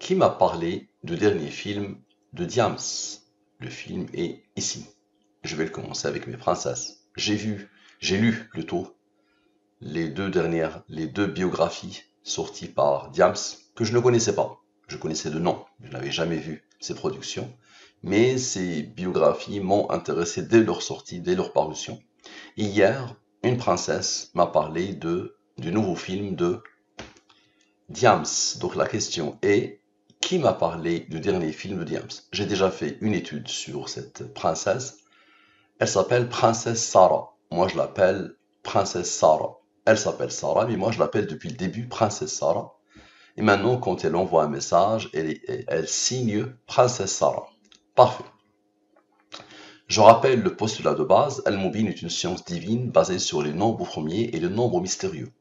Qui m'a parlé du dernier film de Diams? Le film est ici. Je vais le commencer avec mes princesses. J'ai lu plutôt les deux biographies sorties par Diams que je ne connaissais pas. Je connaissais de nom, je n'avais jamais vu ces productions. Mais ces biographies m'ont intéressé dès leur sortie, dès leur parution. Hier, une princesse m'a parlé du nouveau film de Diams. Donc la question est, qui m'a parlé du dernier film de Diams? J'ai déjà fait une étude sur cette princesse. Elle s'appelle Princesse Sarah. Moi, je l'appelle Princesse Sarah. Elle s'appelle Sarah, mais moi, je l'appelle depuis le début Princesse Sarah. Et maintenant, quand elle envoie un message, elle signe Princesse Sarah. Parfait. Je rappelle le postulat de base, Al-Mubin est une science divine basée sur les nombres premiers et les nombres mystérieux.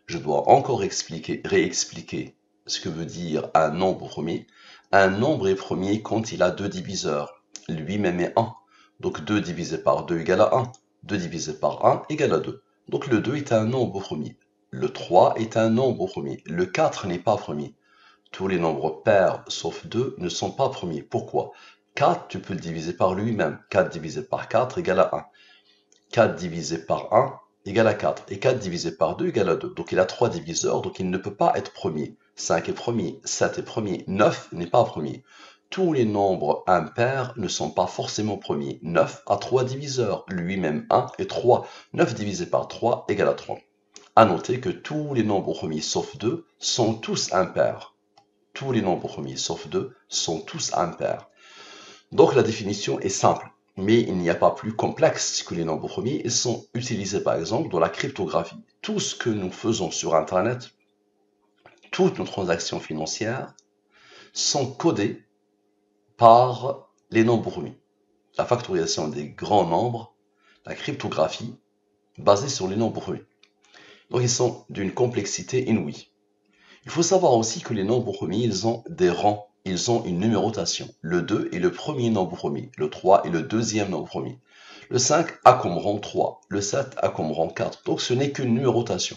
Je dois encore réexpliquer ce que veut dire un nombre premier. Un nombre est premier quand il a deux diviseurs. Lui-même est 1. Donc 2 divisé par 2 égale à 1. 2 divisé par 1 égale à 2. Donc le 2 est un nombre premier. Le 3 est un nombre premier. Le 4 n'est pas premier. Tous les nombres pairs sauf 2 ne sont pas premiers. Pourquoi? 4, tu peux le diviser par lui-même. 4 divisé par 4 égale à 1. 4 divisé par 1 égale à 4. Et 4 divisé par 2 égale à 2. Donc il a 3 diviseurs, donc il ne peut pas être premier. 5 est premier, 7 est premier, 9 n'est pas premier. Tous les nombres impairs ne sont pas forcément premiers. 9 a 3 diviseurs, lui-même 1 et 3. 9 divisé par 3 égale à 3. À noter que tous les nombres premiers sauf 2 sont tous impairs. Tous les nombres premiers sauf 2 sont tous impairs. Donc la définition est simple, mais il n'y a pas plus complexe que les nombres premiers. Ils sont utilisés par exemple dans la cryptographie. Tout ce que nous faisons sur Internet, toutes nos transactions financières sont codées par les nombres premiers. La factorisation des grands nombres, la cryptographie, basée sur les nombres premiers. Donc ils sont d'une complexité inouïe. Il faut savoir aussi que les nombres premiers, ils ont des rangs. Ils ont une numérotation. Le 2 est le premier nombre premier. Le 3 est le deuxième nombre premier. Le 5 a comme rang 3. Le 7 a comme rang 4. Donc ce n'est qu'une numérotation.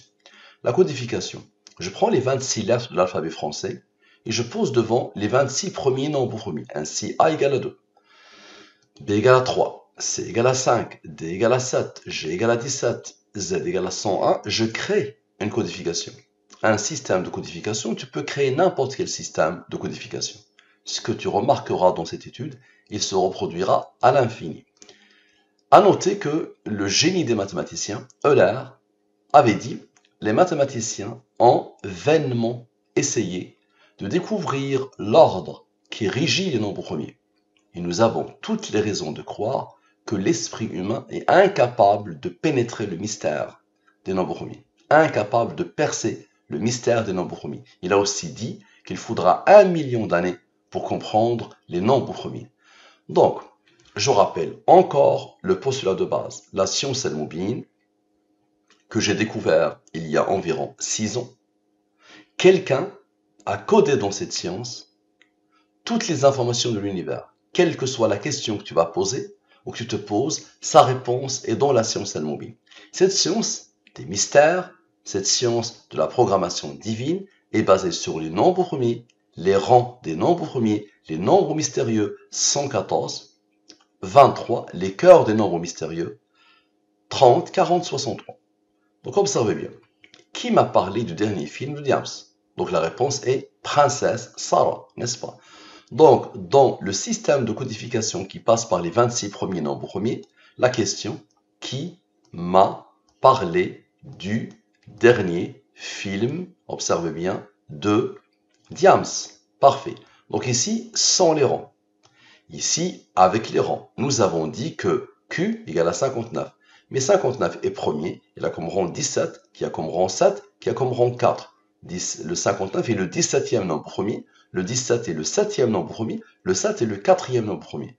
La codification. Je prends les 26 lettres de l'alphabet français et je pose devant les 26 premiers nombres premiers. Ainsi, A égale à 2. B égale à 3. C égale à 5. D égale à 7. G égale à 17. Z égale à 101. Je crée une codification. Un système de codification, tu peux créer n'importe quel système de codification. Ce que tu remarqueras dans cette étude, il se reproduira à l'infini. À noter que le génie des mathématiciens, Euler, avait dit « Les mathématiciens ont vainement essayé de découvrir l'ordre qui régit les nombres premiers. Et nous avons toutes les raisons de croire que l'esprit humain est incapable de pénétrer le mystère des nombres premiers, incapable de percer le mystère des nombres premiers. Il a aussi dit qu'il faudra 1 million d'années pour comprendre les nombres premiers. Donc, je rappelle encore le postulat de base, la science Al-Mubin, que j'ai découvert il y a environ 6 ans. Quelqu'un a codé dans cette science toutes les informations de l'univers. Quelle que soit la question que tu vas poser ou que tu te poses, sa réponse est dans la science Al-Mubin. Cette science des mystères, cette science de la programmation divine est basée sur les nombres premiers, les rangs des nombres premiers, les nombres mystérieux 114, 23, les cœurs des nombres mystérieux 30, 40, 63. Donc observez bien. Qui m'a parlé du dernier film de Diams? Donc la réponse est Princesse Sarah, n'est-ce pas? Donc dans le système de codification qui passe par les 26 premiers nombres premiers, la question qui m'a parlé du dernier film, observez bien, de Diams. Parfait. Donc ici, sans les rangs. Ici, avec les rangs. Nous avons dit que Q égale à 59. Mais 59 est premier, il a comme rang 17, qui a comme rang 7, qui a comme rang 4. Le 59 est le 17e nombre premier, le 17 est le 7e nombre premier, le 7 est le 4e nombre premier.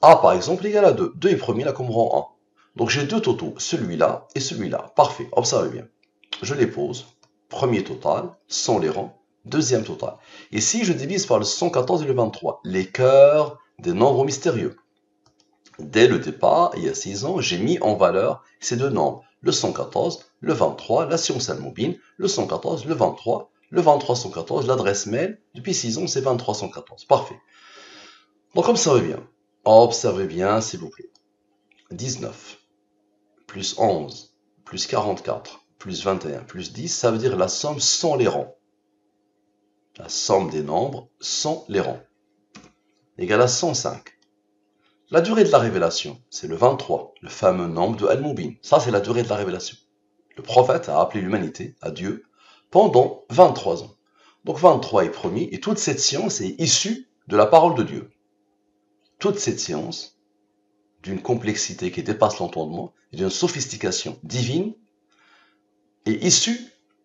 A par exemple égale à 2. 2 est premier, il a comme rang 1. Donc j'ai deux totaux, celui-là et celui-là. Parfait, observez bien. Je les pose. Premier total, sans les rangs. Deuxième total. Et si je divise par le 114 et le 23, les cœurs des nombres mystérieux. Dès le départ, il y a 6 ans, j'ai mis en valeur ces deux nombres. Le 114, le 23, la science Al-Mubin, le 114, le 23, le 23114, l'adresse mail, depuis 6 ans, c'est 23114. Parfait. Donc, observez bien, s'il vous plaît. 19 plus 11 plus 44 plus 21 plus 10, ça veut dire la somme sans les rangs. La somme des nombres sans les rangs. Égale à 105. La durée de la révélation, c'est le 23, le fameux nombre de Al-Mubin. Ça, c'est la durée de la révélation. Le prophète a appelé l'humanité à Dieu pendant 23 ans. Donc 23 est promis, et toute cette science est issue de la parole de Dieu. Toute cette science, d'une complexité qui dépasse l'entendement, et d'une sophistication divine, est issue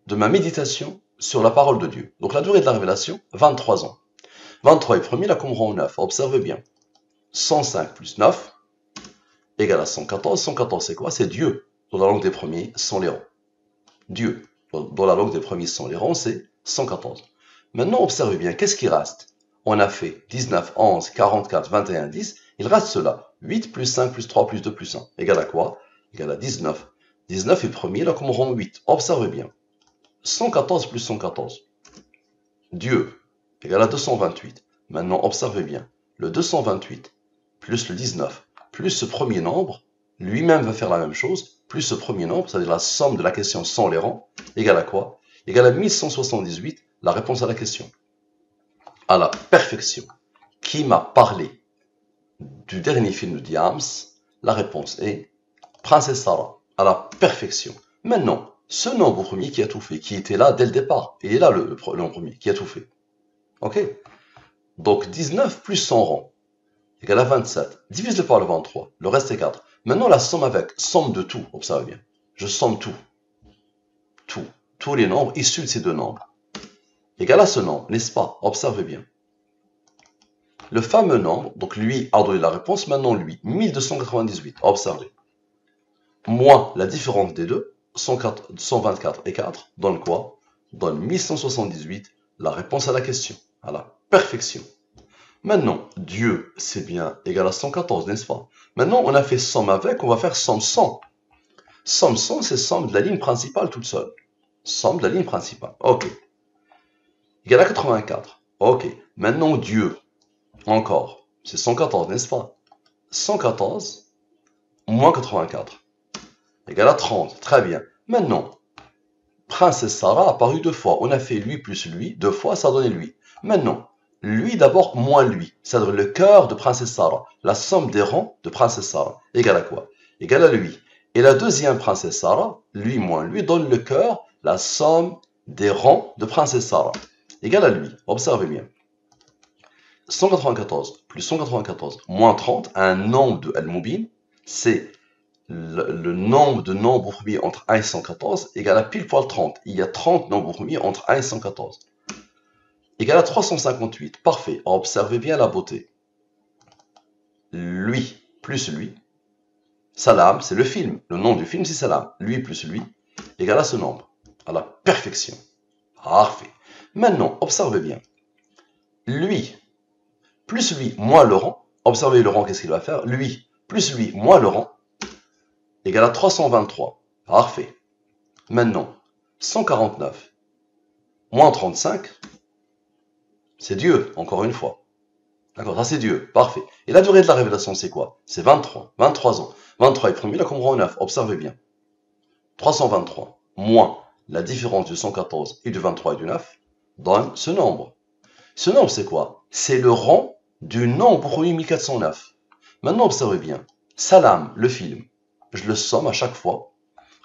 de ma méditation sur la parole de Dieu. Donc la durée de la révélation, 23 ans. 23 est promis, la Qumran 9. Observez bien. 105 plus 9 égale à 114. 114, c'est quoi? C'est Dieu. Dans la langue des premiers, sans les rangs. Dieu. Dans la langue des premiers, sans les rangs, c'est 114. Maintenant, observez bien, qu'est-ce qui reste? On a fait 19, 11, 44, 21, 10. Il reste cela. 8 plus 5 plus 3 plus 2 plus 1. Égale à quoi? Égale à 19. 19 est premier, là, comme on rend 8. Observez bien. 114 plus 114. Dieu. Égale à 228. Maintenant, observez bien. Le 228 plus le 19 plus ce premier nombre, lui-même va faire la même chose, plus ce premier nombre, c'est-à-dire la somme de la question sans les rangs, égale à quoi? Égale à 1178, la réponse à la question. À la perfection. Qui m'a parlé du dernier film de Diams? La réponse est Princesse Sarah, à la perfection. Maintenant, ce nombre premier qui a tout fait, qui était là dès le départ, il est là le nombre premier qui a tout fait. Ok? Donc 19 plus 100 rangs égale à 27. Divise-le par le 23. Le reste est 4. Maintenant, la somme avec. Somme de tout. Observez bien. Je somme tout. Tout. Tous les nombres issus de ces deux nombres. Égale à ce nombre, n'est-ce pas? Observez bien. Le fameux nombre, donc lui a donné la réponse, maintenant lui, 1298. Observez. Moins la différence des deux, 124 et 4, donne quoi? Donne 1178, la réponse à la question. À la perfection. Maintenant, Dieu, c'est bien égal à 114, n'est-ce pas? Maintenant, on a fait somme avec, on va faire somme 100. Somme 100, c'est somme de la ligne principale toute seule. Somme de la ligne principale. Ok. Égal à 84. Ok. Maintenant, Dieu, encore, c'est 114, n'est-ce pas? 114 moins 84. Égal à 30. Très bien. Maintenant, Princesse Sarah a apparu deux fois. On a fait lui plus lui. Deux fois, ça a donné lui. Maintenant, lui d'abord moins lui, c'est-à-dire le cœur de Princesse Sarah, la somme des rangs de Princesse Sarah, égale à quoi? Égale à lui. Et la deuxième Princesse Sarah, lui moins lui, donne le cœur, la somme des rangs de Princesse Sarah, égale à lui. Observez bien. 194 plus 194 moins 30, un nombre de Al-Mubin, c'est le nombre de nombres premiers entre 1 et 114, égale à pile poil 30. Il y a 30 nombres premiers entre 1 et 114. Égale à 358. Parfait. Observez bien la beauté. Lui plus lui. Salam, c'est le film. Le nom du film, c'est Salam. Lui plus lui égale à ce nombre. À la perfection. Parfait. Maintenant, observez bien. Lui plus lui moins le rang. Observez le rang, qu'est-ce qu'il va faire? Lui plus lui moins le rang égale à 323. Parfait. Maintenant, 149 moins 35. C'est Dieu, encore une fois. D'accord, ça c'est Dieu, parfait. Et la durée de la révélation, c'est quoi? C'est 23, 23 ans. 23 est premier, la Qumran 9, observez bien. 323 moins la différence du 114 et du 23 et du 9 donne ce nombre. Ce nombre, c'est quoi? C'est le rang du nombre premier 1409. Maintenant, observez bien. Salam, le film, je le somme à chaque fois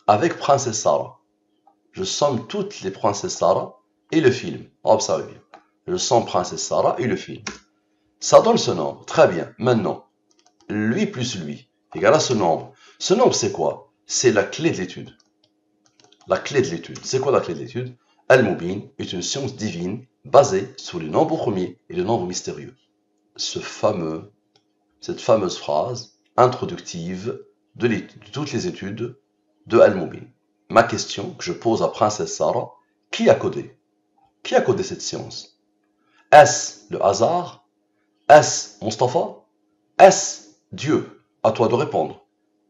avec Princesse Sarah. Je somme toutes les Princesses Sarah et le film. Observez bien. Je somme Princesse Sarah et le film. Ça donne ce nombre. Très bien. Maintenant, lui plus lui égale à ce nombre. Ce nombre, c'est quoi? C'est la clé de l'étude. La clé de l'étude. C'est quoi la clé de l'étude? Al-Mubin est une science divine basée sur les nombres premiers et les nombres mystérieux. Cette fameuse phrase introductive de toutes les études de Al-Mubin. Ma question que je pose à Princesse Sarah, qui a codé? Qui a codé cette science? Est-ce le hasard? Est-ce Mustapha? Est-ce Dieu? À toi de répondre.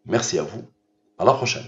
Merci à vous. À la prochaine.